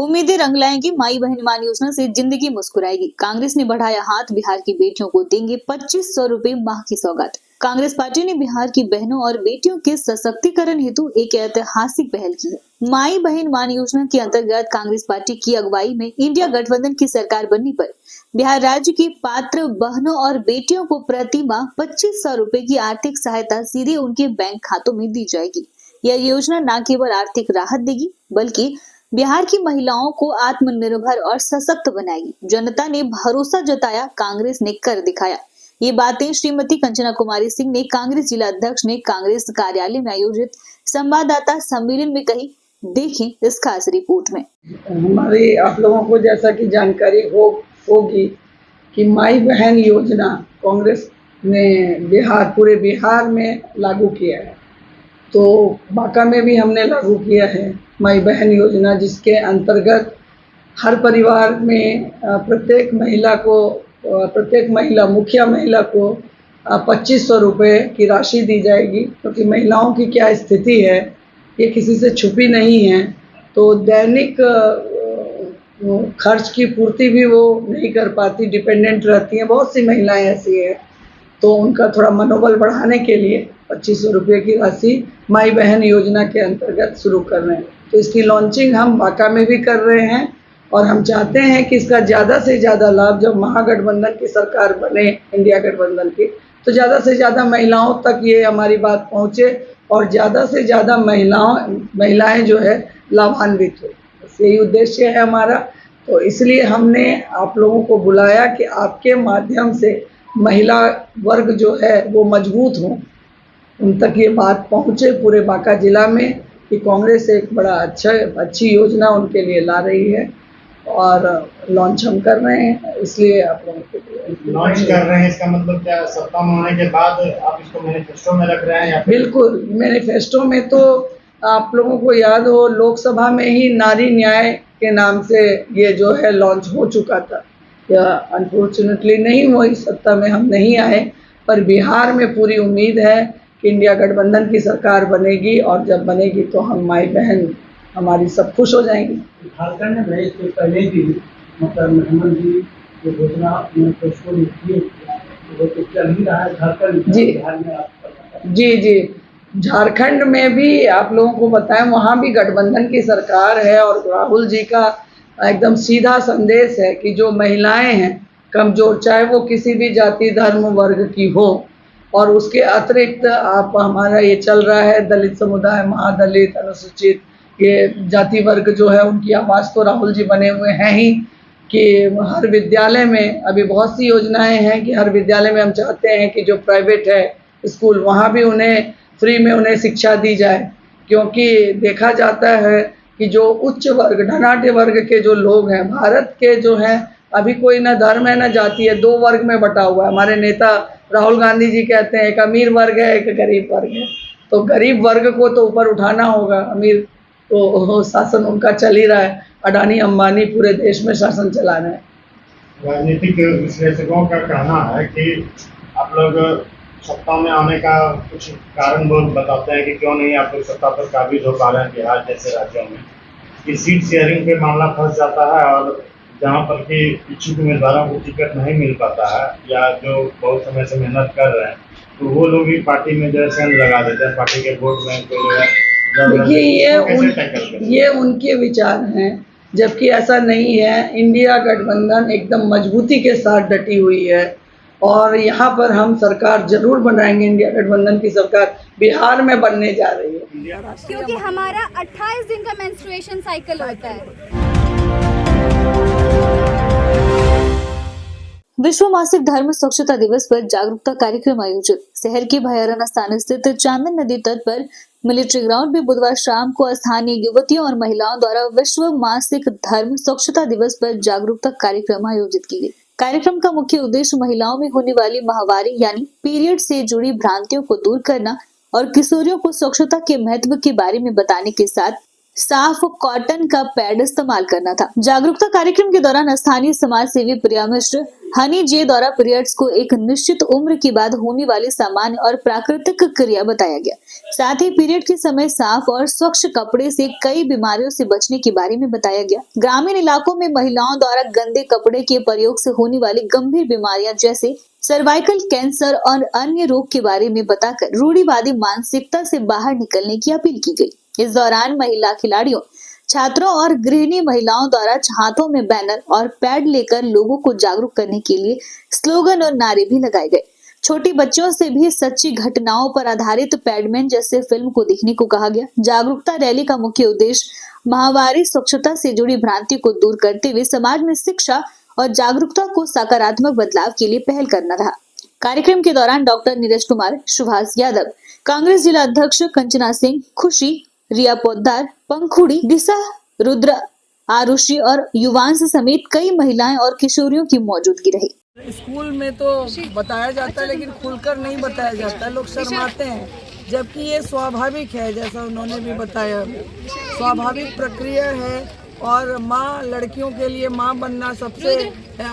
उम्मीदें रंग लाएंगी, माई बहन मान योजना से जिंदगी मुस्कुराएगी। कांग्रेस ने बढ़ाया हाथ, बिहार की बेटियों को देंगे 2500 रुपए माह की सौगात। कांग्रेस पार्टी ने बिहार की बहनों और बेटियों के सशक्तिकरण हेतु एक ऐतिहासिक पहल की है। माई बहन मान योजना के अंतर्गत कांग्रेस पार्टी की अगुवाई में इंडिया गठबंधन की सरकार बनने पर बिहार राज्य की पात्र बहनों और बेटियों को प्रति माह 2500 रुपए की आर्थिक सहायता सीधे उनके बैंक खातों में दी जाएगी। यह योजना न केवल आर्थिक राहत देगी बल्कि बिहार की महिलाओं को आत्मनिर्भर और सशक्त बनाएगी। जनता ने भरोसा जताया, कांग्रेस ने कर दिखाया। ये बातें श्रीमती कंचना कुमारी सिंह ने कांग्रेस जिला अध्यक्ष ने कांग्रेस कार्यालय में आयोजित संवाददाता सम्मेलन में कही। देखें इस खास रिपोर्ट में। हमारी आप लोगों को जैसा कि जानकारी होगी कि माई बहन योजना कांग्रेस ने पूरे बिहार में लागू किया है। तो बांका में भी हमने लागू किया है माई बहन योजना, जिसके अंतर्गत हर परिवार में प्रत्येक महिला मुखिया महिला को 2500 रुपये की राशि दी जाएगी। क्योंकि महिलाओं की क्या स्थिति है ये किसी से छुपी नहीं है, तो दैनिक खर्च की पूर्ति भी वो नहीं कर पाती, डिपेंडेंट रहती हैं। बहुत सी महिलाएं ऐसी हैं, तो उनका थोड़ा मनोबल बढ़ाने के लिए 2500 रुपये की राशि माई बहन योजना के अंतर्गत शुरू कर रहे हैं। तो इसकी लॉन्चिंग हम बांका में भी कर रहे हैं और हम चाहते हैं कि इसका ज़्यादा से ज़्यादा लाभ, जब महागठबंधन की सरकार बने इंडिया गठबंधन की, तो ज़्यादा से ज़्यादा महिलाओं तक ये हमारी बात पहुँचे और ज़्यादा से ज़्यादा महिलाएं जो है लाभान्वित हो। बस यही उद्देश्य है हमारा। तो इसलिए हमने आप लोगों को बुलाया कि आपके माध्यम से महिला वर्ग जो है वो मजबूत हो, उन तक ये बात पहुँचे पूरे बांका जिला में कि कांग्रेस एक बड़ा अच्छी योजना उनके लिए ला रही है और लॉन्च हम कर रहे हैं। इसलिए आप लोगों को लॉन्च कर रहे हैं, इसका मतलब क्या सत्ता में होने के बाद आप इसको मैनिफेस्टो में रख रहे हैं या? बिल्कुल, मैनिफेस्टो में तो आप लोगों को याद हो लोकसभा में ही नारी न्याय के नाम से ये जो है लॉन्च हो चुका था। या अनफॉर्चुनेटली नहीं हुई, सत्ता में हम नहीं आए, पर बिहार में पूरी उम्मीद है कि इंडिया गठबंधन की सरकार बनेगी और जब बनेगी तो हम माई बहन हमारी सब खुश हो जाएंगी। झारखंड में इसके पहले भी मतलब मुख्यमंत्री जो घोषणा मैनिफेस्टो में किए वो तो चल ही रहा है झारखंड जी। बिहार में आप जी झारखंड में भी आप लोगों को बताएं, वहाँ भी गठबंधन की सरकार है और राहुल जी का एकदम सीधा संदेश है कि जो महिलाएं हैं कमजोर, चाहे वो किसी भी जाति धर्म वर्ग की हो, और उसके अतिरिक्त आप हमारा ये चल रहा है दलित समुदाय, महादलित, अनुसूचित, ये जाति वर्ग जो है उनकी आवाज़ तो राहुल जी बने हुए हैं ही। कि हर विद्यालय में अभी बहुत सी योजनाएं हैं कि हर विद्यालय में हम चाहते हैं कि जो प्राइवेट है स्कूल, वहाँ भी उन्हें फ्री में उन्हें शिक्षा दी जाए। क्योंकि देखा जाता है कि जो उच्च वर्ग धनाढ्य वर्ग के जो लोग हैं भारत के जो हैं, अभी कोई ना धर्म है ना जाति है, दो वर्ग में बटा हुआ है। हमारे नेता राहुल गांधी जी कहते हैं एक अमीर वर्ग है एक गरीब वर्ग है। तो गरीब वर्ग को तो ऊपर उठाना होगा, अमीर तो शासन उनका चल ही रहा है। अडानी अंबानी पूरे देश में शासन चला रहे हैं। राजनीतिक विश्लेषकों का कहना है कि आप लोग सत्ता में आने का कुछ कारण बहुत बताते हैं कि क्यों नहीं आप लोग सत्ता पर काबिज हो पा रहे हैं बिहार जैसे राज्यों में, कि सीट शेयरिंग पे मामला फंस जाता है और जहाँ पर कि इच्छुक उम्मीदवारों को टिकट नहीं मिल पाता है या जो बहुत समय से मेहनत कर रहे हैं तो वो लोग भी पार्टी में जो है लगा देते हैं, पार्टी के वोट बैंक को जो है। देखिए ये उनके विचार हैं, जबकि ऐसा नहीं है। इंडिया गठबंधन एकदम मजबूती के साथ डटी हुई है और यहाँ पर हम सरकार जरूर बनाएंगे। इंडिया गठबंधन की सरकार बिहार में बनने जा रही है, क्योंकि हमारा 28 दिन का मेंस्ट्रुएशन साइकिल होता है। विश्व मासिक धर्म स्वच्छता दिवस पर जागरूकता कार्यक्रम आयोजित। शहर के भैरवनाथ स्थान स्थित चांदन नदी तट पर मिलिट्री ग्राउंड में बुधवार शाम को स्थानीय युवतियों और महिलाओं द्वारा विश्व मासिक धर्म स्वच्छता दिवस पर जागरूकता कार्यक्रम आयोजित की गई। कार्यक्रम का मुख्य उद्देश्य महिलाओं में होने वाली माहवारी यानी पीरियड से जुड़ी भ्रांतियों को दूर करना और किशोरियों को स्वच्छता के महत्व के बारे में बताने के साथ स्वच्छता अभियान चलाना है। कार्यक्रम का मुख्य उद्देश्य महिलाओं में होने वाली माहवारी यानी पीरियड से जुड़ी भ्रांतियों को दूर करना और किशोरियों को स्वच्छता के महत्व के बारे में बताने के साथ साफ कॉटन का पैड इस्तेमाल करना था। जागरूकता कार्यक्रम के दौरान स्थानीय समाज सेवी प्रिया मिश्र हनी जे द्वारा पीरियड्स को एक निश्चित उम्र के बाद होने वाली सामान्य और प्राकृतिक क्रिया बताया गया। साथ ही पीरियड के समय साफ और स्वच्छ कपड़े से कई बीमारियों से बचने के बारे में बताया गया। ग्रामीण इलाकों में महिलाओं द्वारा गंदे कपड़े के प्रयोग से होने वाली गंभीर बीमारियां जैसे सर्वाइकल कैंसर और अन्य रोग के बारे में बताकर रूढ़िवादी मानसिकता से बाहर निकलने की अपील की गई। इस दौरान महिला खिलाड़ियों, छात्रों और गृहिणी महिलाओं द्वारा हाथों में बैनर और पैड लेकर लोगों को जागरूक करने के लिए स्लोगन और नारे भी लगाए गए। छोटी बच्चों से भी सच्ची घटनाओं पर आधारित पैडमैन जैसे फिल्म को देखने को कहा गया। जागरूकता रैली का मुख्य उद्देश्य माहवारी स्वच्छता से जुड़ी भ्रांति को दूर करते हुए समाज में शिक्षा और जागरूकता को सकारात्मक बदलाव के लिए पहल करना रहा। कार्यक्रम के दौरान डॉक्टर नीरज कुमार, सुभाष यादव, कांग्रेस जिला अध्यक्ष कंचना सिंह, खुशी, रिया पोद्दार, पंखुड़ी, दिशा, रुद्र, आरुषि और युवांश समेत कई महिलाएं और किशोरियों की मौजूदगी रही। स्कूल में तो बताया जाता है लेकिन खुलकर नहीं बताया जाता है, लोग शर्माते हैं, जबकि ये स्वाभाविक है। जैसा उन्होंने भी बताया, स्वाभाविक प्रक्रिया है। और माँ, लड़कियों के लिए माँ बनना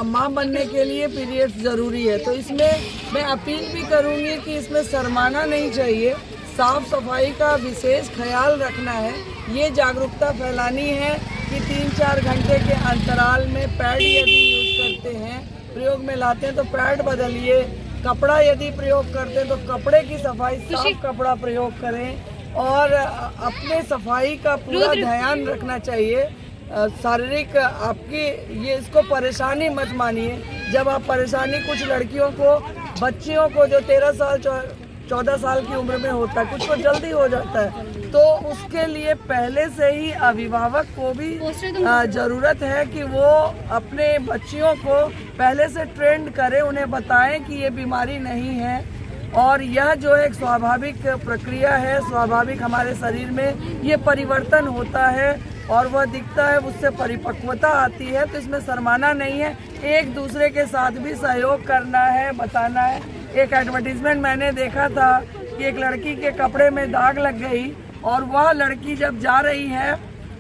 माँ बनने के लिए पीरियड्स ज़रूरी है। तो इसमें मैं अपील भी करूँगी कि इसमें शर्माना नहीं चाहिए, साफ सफाई का विशेष ख्याल रखना है। ये जागरूकता फैलानी है कि 3-4 घंटे के अंतराल में पैड यदि यूज़ करते हैं, प्रयोग में लाते हैं तो पैड बदलिए। कपड़ा यदि प्रयोग करते हैं तो कपड़े की सफाई, साफ कपड़ा प्रयोग करें और अपने सफाई का पूरा ध्यान रखना चाहिए। शारीरिक आपकी ये इसको परेशानी मत मानिए। जब आप परेशानी, कुछ लड़कियों को, बच्चियों को जो 13 साल 14 साल की उम्र में होता है, कुछ को जल्दी हो जाता है, तो उसके लिए पहले से ही अभिभावक को भी ज़रूरत है कि वो अपने बच्चियों को पहले से ट्रेंड करें, उन्हें बताएं कि ये बीमारी नहीं है और यह जो एक स्वाभाविक प्रक्रिया है, स्वाभाविक हमारे शरीर में ये परिवर्तन होता है और वह दिखता है, उससे परिपक्वता आती है। तो इसमें शर्माना नहीं है, एक दूसरे के साथ भी सहयोग करना है, बताना है। एक एडवर्टीजमेंट मैंने देखा था कि एक लड़की के कपड़े में दाग लग गई और वह लड़की जब जा रही है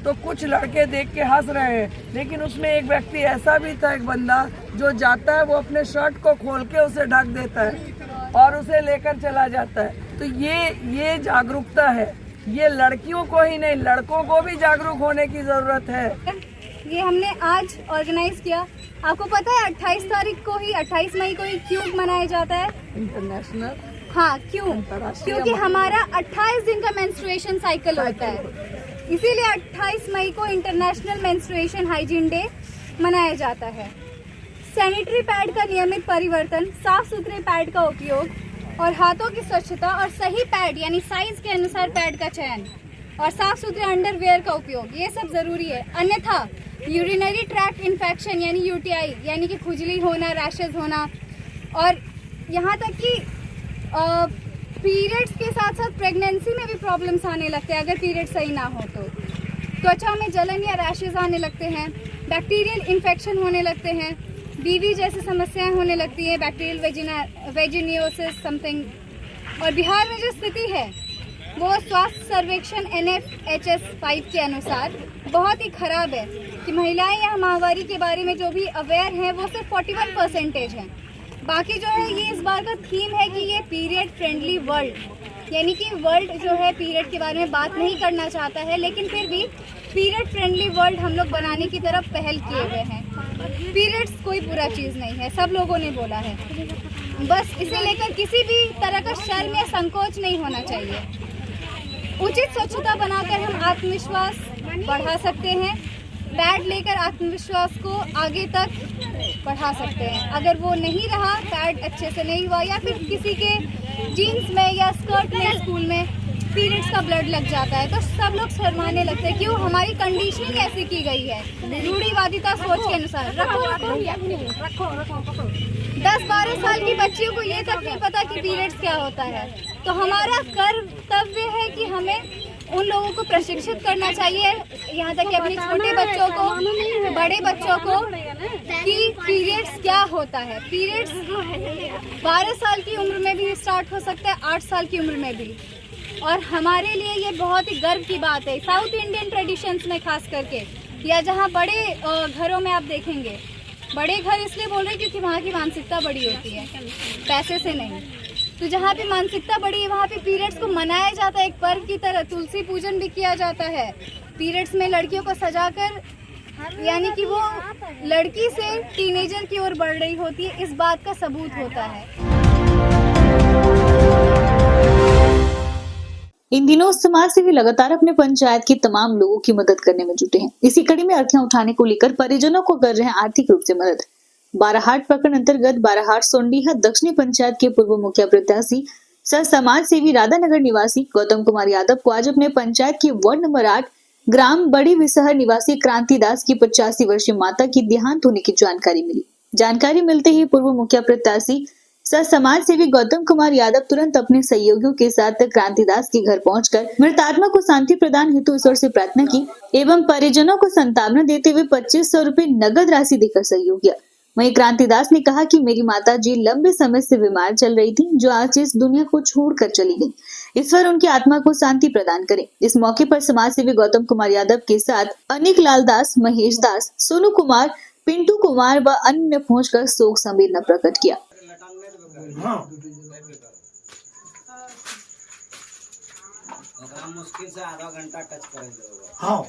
तो कुछ लड़के देख के हंस रहे हैं, लेकिन उसमें एक व्यक्ति ऐसा भी था, एक बंदा जो जाता है वो अपने शर्ट को खोल के उसे ढक देता है और उसे लेकर चला जाता है। तो ये जागरूकता है, ये लड़कियों को ही नहीं, लड़कों को भी जागरूक होने की जरूरत है। ये हमने आज ऑर्गेनाइज किया। आपको पता है 28 मई को ही क्यों मनाया जाता है? इंटरनेशनल। हाँ, क्यों? क्योंकि हमारा 28 दिन का मेंस्ट्रुएशन साइकिल होता है, इसीलिए 28 मई को इंटरनेशनल मेंस्ट्रुएशन हाइजीन डे मनाया जाता है। सैनिटरी पैड का नियमित परिवर्तन, साफ सुथरे पैड का उपयोग और हाथों की स्वच्छता और सही पैड यानी साइज के अनुसार पैड का चयन और साफ सुथरे अंडरवेयर का उपयोग, ये सब जरूरी है। अन्यथा यूरिनरी ट्रैक्ट इन्फेक्शन यानी यूटीआई यानी कि खुजली होना, रैशेज होना और यहाँ तक कि पीरियड्स के साथ साथ प्रेगनेंसी में भी प्रॉब्लम्स आने लगते हैं अगर पीरियड सही ना हो तो। त्वचा में जलन या रैशेज आने लगते हैं, बैक्टीरियल इन्फेक्शन होने लगते हैं, बीवी जैसी समस्याएं होने लगती हैं, बैक्टीरियल वेजिनियोसिस समथिंग। और बिहार में जो स्थिति है वो स्वास्थ्य सर्वेक्षण NFHS 5 के अनुसार बहुत ही खराब है कि महिलाएं यहाँ माहवारी के बारे में जो भी अवेयर हैं वो सिर्फ 41% हैं। बाकी जो है ये इस बार का थीम है कि ये पीरियड फ्रेंडली वर्ल्ड, यानी कि वर्ल्ड जो है पीरियड के बारे में बात नहीं करना चाहता है, लेकिन फिर भी पीरियड फ्रेंडली वर्ल्ड हम लोग बनाने की तरफ पहल किए हुए हैं। पीरियड्स कोई बुरा चीज़ नहीं है, सब लोगों ने बोला है, बस इसे लेकर किसी भी तरह का शर्म या संकोच नहीं होना चाहिए। उचित स्वच्छता बनाकर हम आत्मविश्वास बढ़ा सकते हैं, पैड लेकर आत्मविश्वास को आगे तक बढ़ा सकते हैं। अगर वो नहीं रहा, पैड अच्छे से नहीं हुआ या फिर किसी के जीन्स में या स्कर्ट में स्कूल में पीरियड्स का ब्लड लग जाता है तो सब लोग शर्माने लगते हैं। क्यों? हमारी कंडीशनिंग ऐसी की गई है रूढ़िवादिता सोच के अनुसार। रखो 10-12 साल की बच्चियों को ये तक नहीं पता कि पीरियड्स क्या होता है, तो हमारा कर्तव्य है कि हमें उन लोगों को प्रशिक्षित करना चाहिए, यहाँ तक कि अपने छोटे बच्चों को, बड़े बच्चों को, कि पीरियड्स क्या होता है। पीरियड्स 12 साल की उम्र में भी स्टार्ट हो सकता है, 8 साल की उम्र में भी, और हमारे लिए ये बहुत ही गर्व की बात है। साउथ इंडियन ट्रेडिशंस में खास करके, या जहाँ बड़े घरों में आप देखेंगे, बड़े घर इसलिए बोल रहे हैं क्योंकि वहाँ की मानसिकता बड़ी होती है, पैसे से नहीं। तो जहाँ पे मानसिकता बड़ी है वहाँ पे पीरियड्स को मनाया जाता है एक पर्व की तरह, तुलसी पूजन भी किया जाता है। पीरियड्स में लड़कियों को सजाकर, यानी कि वो लड़की से टीनेजर की ओर बढ़ रही होती है, इस बात का सबूत होता है। इन दिनों समाज सेवी लगातार अपने पंचायत के तमाम लोगों की मदद करने में जुटे हैं। इसी कड़ी में अर्थीयां उठाने को लेकर परिजनों को कर रहे हैं आर्थिक रूप से मदद। बाराहाट प्रखंड अंतर्गत बाराहाट सोंडीहा दक्षिणी पंचायत के पूर्व मुखिया प्रत्याशी सह समाज सेवी राधानगर निवासी गौतम कुमार यादव को आज अपने पंचायत के वार्ड नंबर 8 ग्राम बड़ी विसहर निवासी क्रांति दास की 85 वर्षीय माता की देहांत होने की जानकारी मिली। जानकारी मिलते ही पूर्व मुखिया प्रत्याशी सह समाज सेवी गौतम कुमार यादव तुरंत अपने सहयोगियों के साथ क्रांतिदास के घर पहुंचकर मृत आत्मा को शांति प्रदान हेतु ईश्वर से प्रार्थना की एवं परिजनों को सांत्वना देते हुए 2500 रुपए नगद राशि देकर सहयोग किया। वहीं क्रांतिदास ने कहा कि मेरी माता जी लंबे समय से बीमार चल रही थी, जो आज इस दुनिया को छोड़कर चली गई। ईश्वर उनकी आत्मा को शांति प्रदान करे। इस मौके पर समाज सेवी गौतम कुमार यादव के साथ अनिक लाल दास, महेश दास, सोनू कुमार, पिंटू कुमार व अन्य ने पहुंचकर शोक संवेदना प्रकट किया। मुश्किल से आधा घंटा टच करेंगे। हाँ